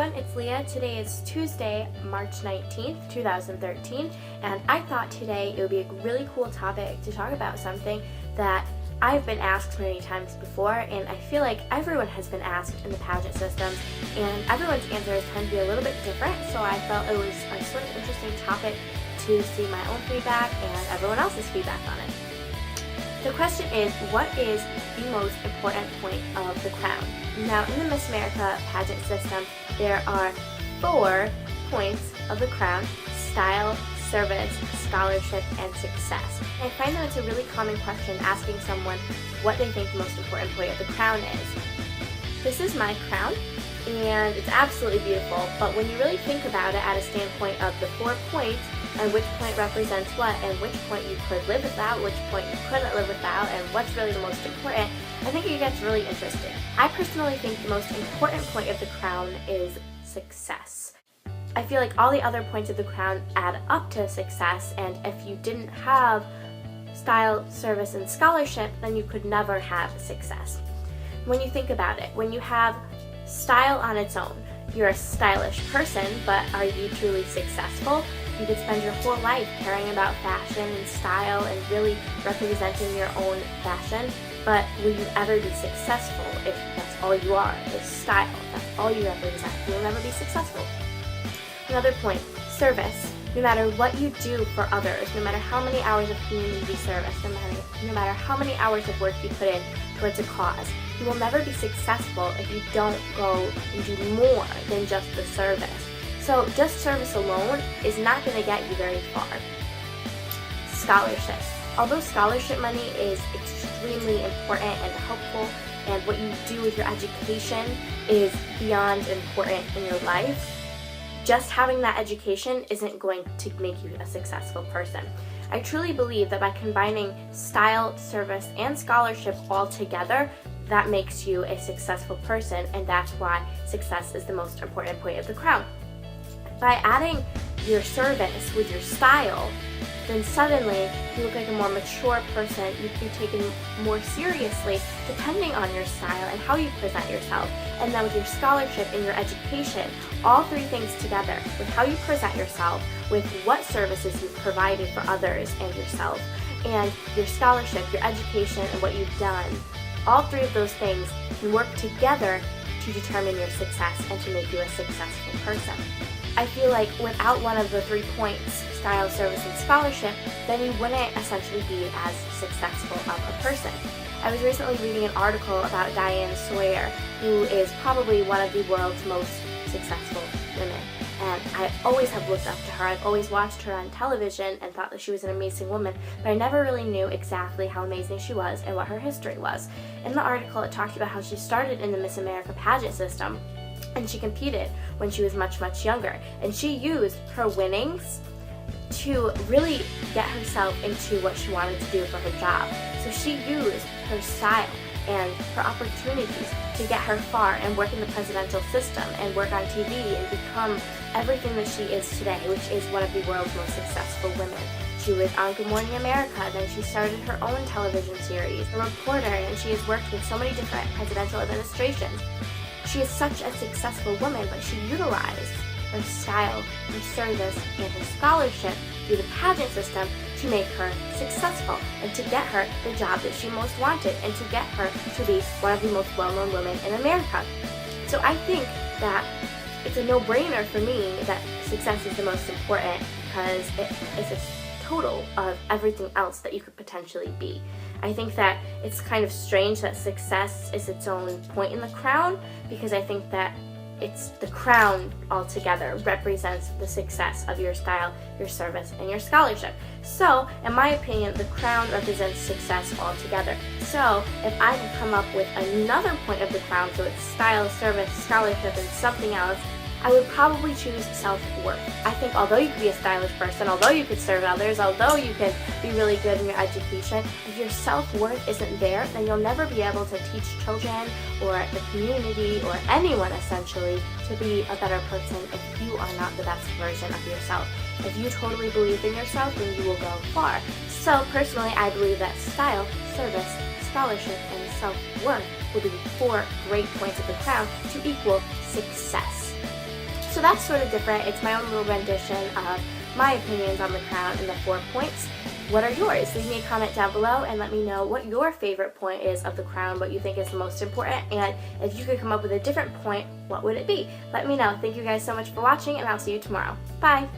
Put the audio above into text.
everyone, it's Leah. Today is Tuesday, March 19th, 2013, and I thought today it would be a really cool topic to talk about something that I've been asked many times before, and I feel like everyone has been asked in the pageant system, and everyone's answers tend to be a little bit different, so I felt it was a sort of interesting topic to see my own feedback and everyone else's feedback on it. The question is, what is the most important point of the crown? Now, in the Miss America pageant system, there are 4 points of the crown: style, service, scholarship, and success. And I find that it's a really common question asking someone what they think the most important point of the crown is. This is my crown, and it's absolutely beautiful, but when you really think about it at a standpoint of the 4 points, and which point represents what, and which point you could live without, which point you couldn't live without, and what's really the most important, I think it gets really interesting. I personally think the most important point of the crown is success. I feel like all the other points of the crown add up to success, and if you didn't have style, service, and scholarship, then you could never have success. When you think about it, when you have style on its own, you're a stylish person, but are you truly successful? You could spend your whole life caring about fashion and style and really representing your own fashion, but will you ever be successful if that's all you are, is style, that's all you represent? You'll never be successful. Another point, service. No matter what you do for others, no matter how many hours of community service, no matter how many hours of work you put in towards a cause, you will never be successful if you don't go and do more than just the service. So just service alone is not going to get you very far. Scholarship. Although scholarship money is extremely important and helpful, and what you do with your education is beyond important in your life, just having that education isn't going to make you a successful person. I truly believe that by combining style, service, and scholarship all together, that makes you a successful person, and that's why success is the most important point of the crown. By adding your service with your style, then suddenly you look like a more mature person. You can be taken more seriously depending on your style and how you present yourself. And then with your scholarship and your education, all 3 things together, with how you present yourself, with what services you've provided for others and yourself, and your scholarship, your education, and what you've done, all 3 of those things can work together to determine your success and to make you a successful person. I feel like without one of the 3 points, style, service, and scholarship, then you wouldn't essentially be as successful of a person. I was recently reading an article about Diane Sawyer, who is probably one of the world's most successful women. And I always have looked up to her. I've always watched her on television and thought that she was an amazing woman, but I never really knew exactly how amazing she was and what her history was. In the article, it talked about how she started in the Miss America pageant system, and she competed when she was much, much younger. And she used her winnings to really get herself into what she wanted to do for her job. So she used her style and her opportunities to get her far and work in the presidential system and work on TV and become everything that she is today, which is one of the world's most successful women. She was on Good Morning America, then she started her own television series, a reporter, and she has worked with so many different presidential administrations. She is such a successful woman, but she utilized her style, her service, and her scholarship through the pageant system to make her successful and to get her the job that she most wanted and to get her to be one of the most well-known women in America. So I think that it's a no-brainer for me that success is the most important because it is a total of everything else that you could potentially be. I think that it's kind of strange that success is its own point in the crown, because I think that it's the crown altogether represents the success of your style, your service, and your scholarship. So, in my opinion, the crown represents success altogether. So, if I could come up with another point of the crown, so it's style, service, scholarship, and something else, I would probably choose self-worth. I think although you could be a stylish person, although you could serve others, although you could be really good in your education, if your self-worth isn't there, then you'll never be able to teach children or the community or anyone essentially to be a better person if you are not the best version of yourself. If you totally believe in yourself, then you will go far. So personally, I believe that style, service, scholarship, and self-worth will be 4 great points of the crown to equal success. So that's sort of different. It's my own little rendition of my opinions on the crown and the 4 points. What are yours? Leave me a comment down below and let me know what your favorite point is of the crown, what you think is the most important, and if you could come up with a different point, what would it be? Let me know. Thank you guys so much for watching, and I'll see you tomorrow. Bye!